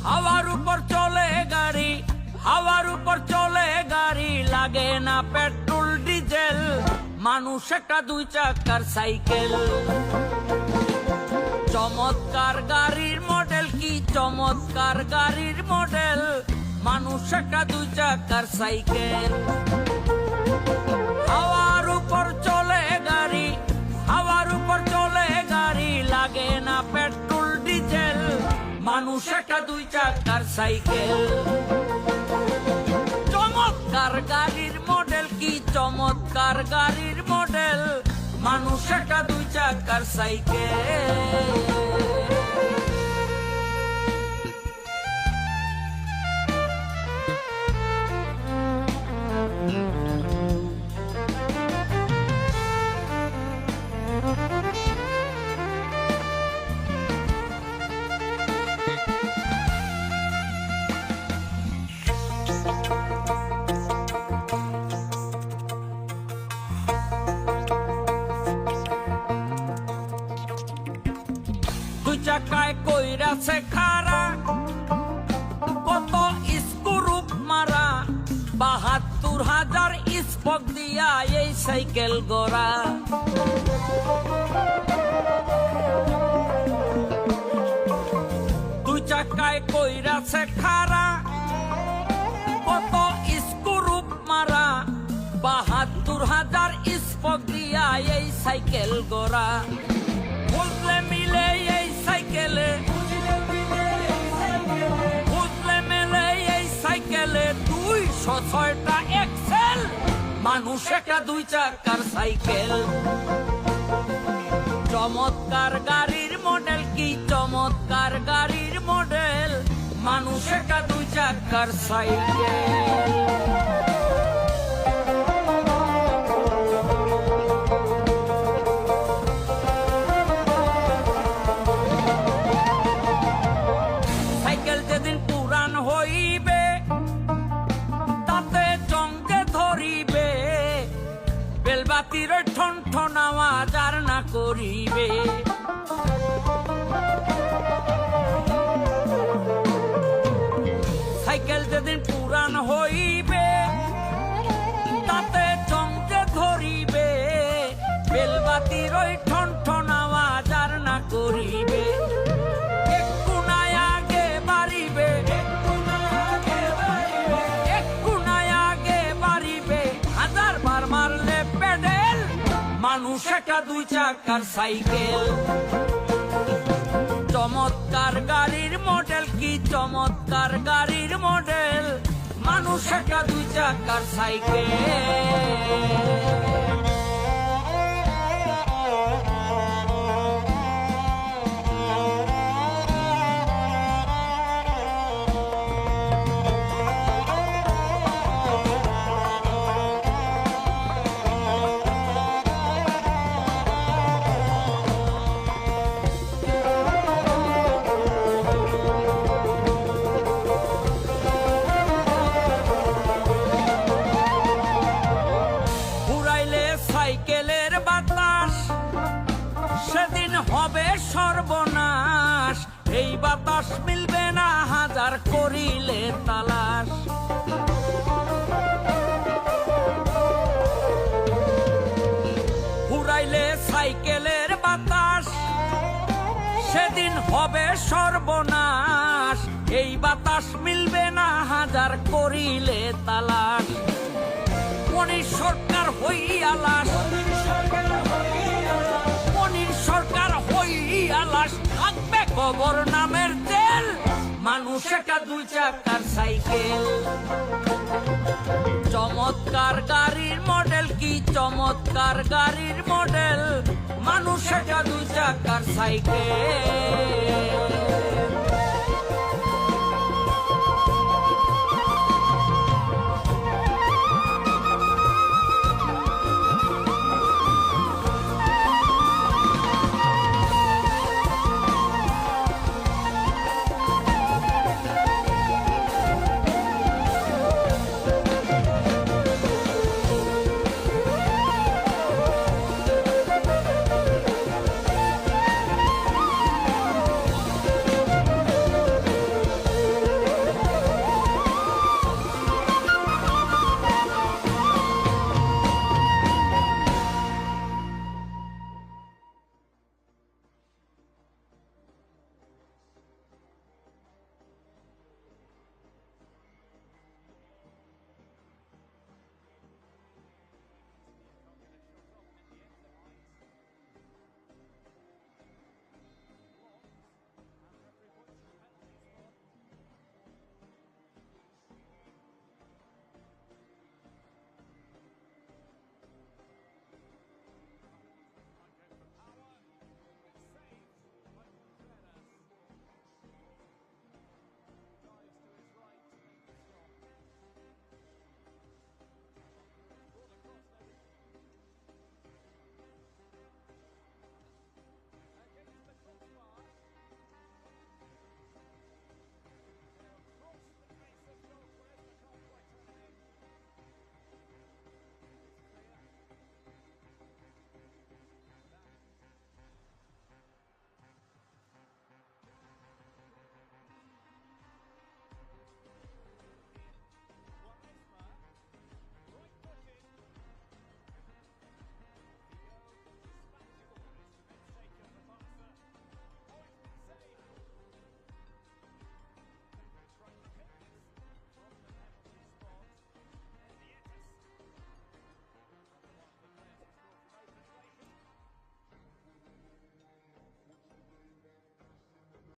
হাওয়ার উপর চলে গাড়ি, হাওয়ার উপর চলে গাড়ি, লাগে না পেট্রোল ডিজেল, মানুষ একটা দুই চাকার সাইকেল। চমৎকার গাড়ির মডেল, কি চমৎকার গাড়ির মডেল, মানুষ একটা দুই চাকার সাইকেল। হাওয়ার উপর চলে গাড়ি, হাওয়ার উপর চলে গাড়ি, লাগে না পেট্রোল ডিজেল, মানুষ একটা দুই চাকার সাইকেল। চমৎকার গাড়ির মডেল, কি চমৎকার গাড়ির মডেল, মানুষ একটা দুই চাকার সাইকেল। দুই চাকায় কইরাছে খারা, কত স্ক্রুপ মারা, ৭২,০০০ স্পক দিয়া এই সাইকেল গড়া। দুই চাকায় কইরাছে খারা, কত স্ক্রুপ মারা, ৭২,০০০ স্পক দিয়া এই সাইকেল গড়া। বুঝলে মিলে এই সাইকেলে, বুঝলে মিলে এই সাইকেলে ২০৬টা এক্সেল, মানুষ একটা দুই চাকার সাইকেল। চমৎকার গাড়ির মডেল, কি চমৎকার গাড়ির মডেল, মানুষ একটা দুই চাকার সাইকেল। যেদিন পুরান হইবে তাতে চমকে ধরিবে, বেলবাতির ঠন ঠন আওয়াজ আর না করিবে। সাইকেল যেদিন পুরান হইবে তাতে চমকে ধরিবে, বেলবাতির ঠন ঠন আওয়াজ আর না করিবে। মানুষ একটা দুই চাকার সাইকেল। চমৎকার গাড়ির মডেল, কি চমৎকার গাড়ির মডেল, মানুষ একটা দুই চাকার সাইকেল। সাইকেলের বাতাস সেদিন হবে সর্বনাশ, এই বাতাস মিলবে না হাজার করিলে তালাশ। ফুরাইলে সাইকেলের বাতাস সেদিন হবে সর্বনাশ, এই বাতাস মিলবে না হাজার করিলে তালাশ। মনির সরকার হইয়ালাস, মনির সরকার হইয়ালাস, থাকবে কবর নামের তেল, মানুষ একটা দুই চাকার সাইকেল। চমৎকার গাড়ির মডেল, কি চমৎকার গাড়ির মডেল, মানুষ একটা দুই চাকার সাইকেল।